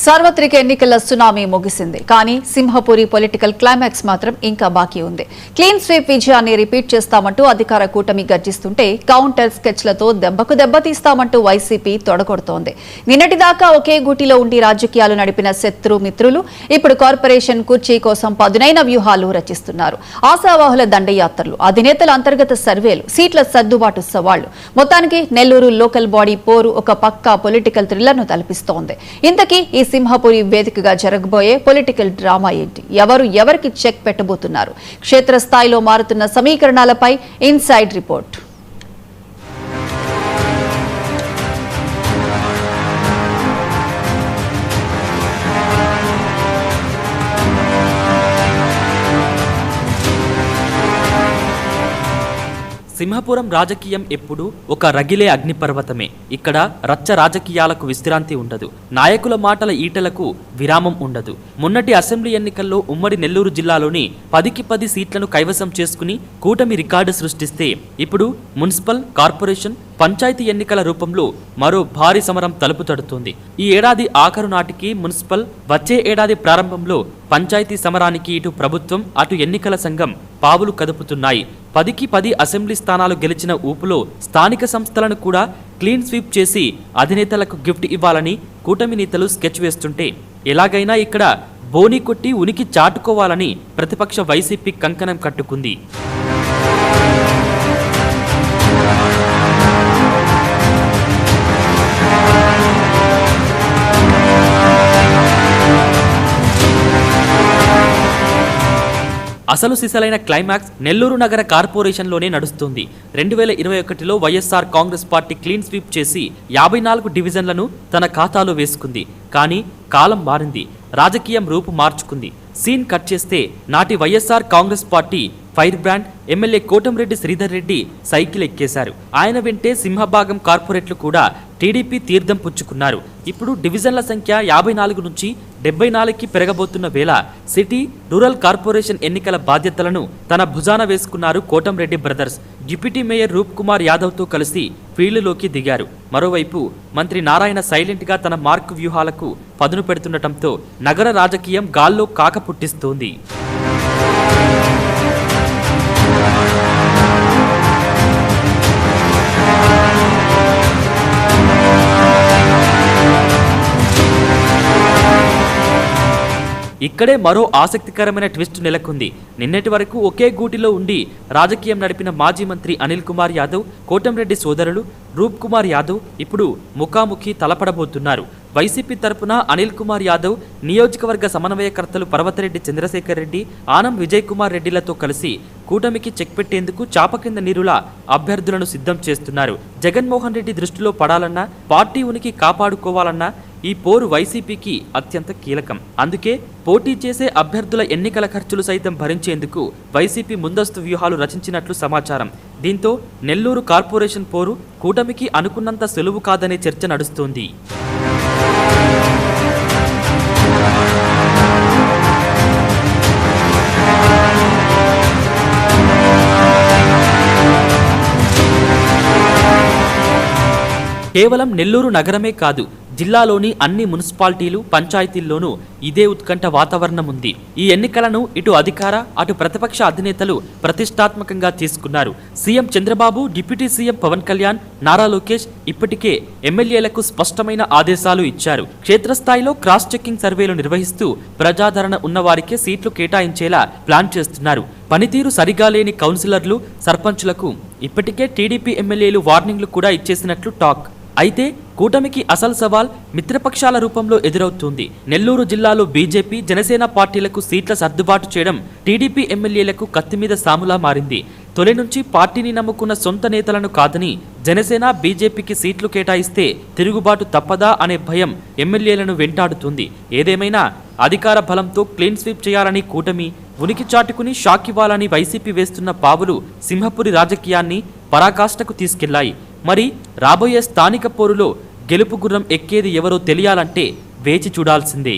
సార్వత్రిక ఎన్నికల సునామీ ముగిసింది. కానీ సింహపురి పొలిటికల్ క్లైమాక్స్ మాత్రం ఇంకా బాకీ ఉంది. క్లీన్ స్వీప్ విజయాన్ని రిపీట్ చేస్తామంటూ అధికార కూటమి గర్జిస్తుంటే కౌంటర్ స్కెచ్లతో దెబ్బకు దెబ్బ తీస్తామంటూ వైసీపీ తొడగొడుతోంది. నిన్నటిదాకా ఒకే గూటిలో ఉండి రాజకీయాలు నడిపిన శత్రు మిత్రులు ఇప్పుడు కార్పొరేషన్ కుర్చీ కోసం పదునైన వ్యూహాలు రచిస్తున్నారు. ఆశావాహుల దండయాత్రలు, అధినేతల అంతర్గత సర్వేలు, సీట్ల సర్దుబాటు సవాళ్లు, మొత్తానికి నెల్లూరు లోకల్ బాడీ పోరు ఒక పక్కా పొలిటికల్ థ్రిల్లర్ను తలపిస్తోంది. ఇంతకీ ఈ సింహపురి వేదికగా జరగబోయే పొలిటికల్ డ్రామా ఏంటి? ఎవరికి చెక్ పెట్టబోతున్నారు? క్షేత్రస్థాయిలో మారుతున్న సమీకరణాలపై ఇన్సైడ్ రిపోర్ట్. సింహపురం రాజకీయం ఎప్పుడు ఒక రగిలే అగ్నిపర్వతమే. ఇక్కడ రచ్చ రాజకీయాలకు విశ్రాంతి ఉండదు. నాయకుల మాటల ఈటలకు విరామం ఉండదు. మొన్నటి అసెంబ్లీ ఎన్నికల్లో ఉమ్మడి నెల్లూరు జిల్లాలోని 10కి 10 సీట్లను కైవసం చేసుకుని కూటమి రికార్డు సృష్టిస్తే ఇప్పుడు మున్సిపల్, కార్పొరేషన్, పంచాయతీ ఎన్నికల రూపంలో మరో భారీ సమరం తలుపు తడుతోంది. ఈ ఏడాది ఆఖరు నాటికి మున్సిపల్, వచ్చే ఏడాది ప్రారంభంలో పంచాయతీ సమరానికి ఇటు ప్రభుత్వం, అటు ఎన్నికల సంఘం పావులు కదుపుతున్నాయి. 10కి 10 అసెంబ్లీ స్థానాలు గెలిచిన ఊపులో స్థానిక సంస్థలను కూడా క్లీన్ స్వీప్ చేసి అధినేతలకు గిఫ్ట్ ఇవ్వాలని కూటమి నేతలు స్కెచ్ వేస్తుంటే ఎలాగైనా ఇక్కడ బోని కొట్టి ఉనికి చాటుకోవాలని ప్రతిపక్ష వైసీపీ కంకణం కట్టుకుంది. అసలు సిసలైన క్లైమాక్స్ నెల్లూరు నగర కార్పొరేషన్లోనే నడుస్తుంది. 2021లో YSR Congress party clean sweep చేసి 54 డివిజన్లను తన ఖాతాలో వేసుకుంది. కానీ కాలం మారింది, రాజకీయం రూపు మార్చుకుంది. సీన్ కట్ చేస్తే నాటి YSR Congress party fire brand MLA Kotamreddy Sridhar Reddy cycle ఎక్కేశారు. ఆయన వెంటే సింహభాగం కార్పొరేట్లు కూడా టీడీపీ తీర్థం పుచ్చుకున్నారు. ఇప్పుడు డివిజన్ల సంఖ్య 54 నుంచి 74కి పెరగబోతున్న వేళ సిటీ, రూరల్ కార్పొరేషన్ ఎన్నికల బాధ్యతలను తన భుజాన వేసుకున్నారు కోటంరెడ్డి బ్రదర్స్. డిప్యూటీ మేయర్ రూప్ కుమార్ యాదవ్తో కలిసి ఫీల్డ్లోకి దిగారు. మరోవైపు మంత్రి నారాయణ సైలెంట్గా తన మార్క్ వ్యూహాలకు పదును పెడుతుండటంతో నగర రాజకీయం గాల్లో కాక పుట్టిస్తోంది. ఇక్కడే మరో ఆసక్తికరమైన ట్విస్ట్ నెలకొంది. నిన్నటి వరకు ఒకే గూటిలో ఉండి రాజకీయం నడిపిన మాజీ మంత్రి అనిల్ కుమార్ యాదవ్, కోటంరెడ్డి సోదరులు రూప్ కుమార్ యాదవ్ ఇప్పుడు ముఖాముఖి తలపడబోతున్నారు. వైసీపీ తరపున అనిల్ కుమార్ యాదవ్ నియోజకవర్గ సమన్వయకర్తలు పర్వతరెడ్డి చంద్రశేఖర్ రెడ్డి, ఆనం విజయ్ కుమార్ రెడ్డిలతో కలిసి కూటమికి చెక్ పెట్టేందుకు చాప కింద నీరులా అభ్యర్థులను సిద్ధం చేస్తున్నారు. జగన్మోహన్ రెడ్డి దృష్టిలో పడాలన్నా, పార్టీ ఉనికి కాపాడుకోవాలన్నా ఈ పోరు వైసీపీకి అత్యంత కీలకం. అందుకే పోటీ చేసే అభ్యర్థుల ఎన్నికల ఖర్చులు సైతం భరించేందుకు వైసీపీ ముందస్తు వ్యూహాలు రచించినట్లు సమాచారం. దీంతో నెల్లూరు కార్పొరేషన్ పోరు కూటమికి అనుకున్నంత సులువు కాదనే చర్చ నడుస్తోంది. కేవలం నెల్లూరు నగరమే కాదు, జిల్లాలోని అన్ని మున్సిపాలిటీలు, పంచాయతీల్లోనూ ఇదే ఉత్కంఠ వాతావరణం ఉంది. ఈ ఎన్నికలను ఇటు అధికార, అటు ప్రతిపక్ష అధినేతలు ప్రతిష్టాత్మకంగా తీసుకున్నారు. CM Chandrababu, deputy CM Pawan Kalyan, Nara Lokesh ఇప్పటికే ఎమ్మెల్యేలకు స్పష్టమైన ఆదేశాలు ఇచ్చారు. క్షేత్రస్థాయిలో క్రాస్ చెకింగ్ సర్వేలు నిర్వహిస్తూ ప్రజాదరణ ఉన్నవారికే సీట్లు కేటాయించేలా ప్లాన్ చేస్తున్నారు. పనితీరు సరిగా లేని కౌన్సిలర్లు, సర్పంచులకు ఇప్పటికే టీడీపీ ఎమ్మెల్యేలు వార్నింగ్లు కూడా ఇచ్చేసినట్లు టాక్. అయితే కూటమికి అసలు సవాల్ మిత్రపక్షాల రూపంలో ఎదురవుతుంది. నెల్లూరు జిల్లాలో బీజేపీ, జనసేన పార్టీలకు సీట్ల సర్దుబాటు చేయడం టీడీపీ ఎమ్మెల్యేలకు కత్తిమీద సాములా మారింది. తొలి నుంచి పార్టీని నమ్ముకున్న సొంత నేతలను కాదని జనసేన, బీజేపీకి సీట్లు కేటాయిస్తే తిరుగుబాటు తప్పదా అనే భయం ఎమ్మెల్యేలను వెంటాడుతుంది. ఏదేమైనా అధికార బలంతో క్లీన్ స్వీప్ చేయాలని కూటమి, ఉనికి చాటుకుని షాక్ ఇవ్వాలని వైసీపీ వేస్తున్న పావులు సింహపురి రాజకీయాన్ని పరాకాష్ఠకు తీసుకెళ్లాయి. మరి రాబోయే స్థానిక పోరులో గెలుపు గుర్రం ఎక్కేది ఎవరో తెలియాలంటే వేచి చూడాల్సిందే.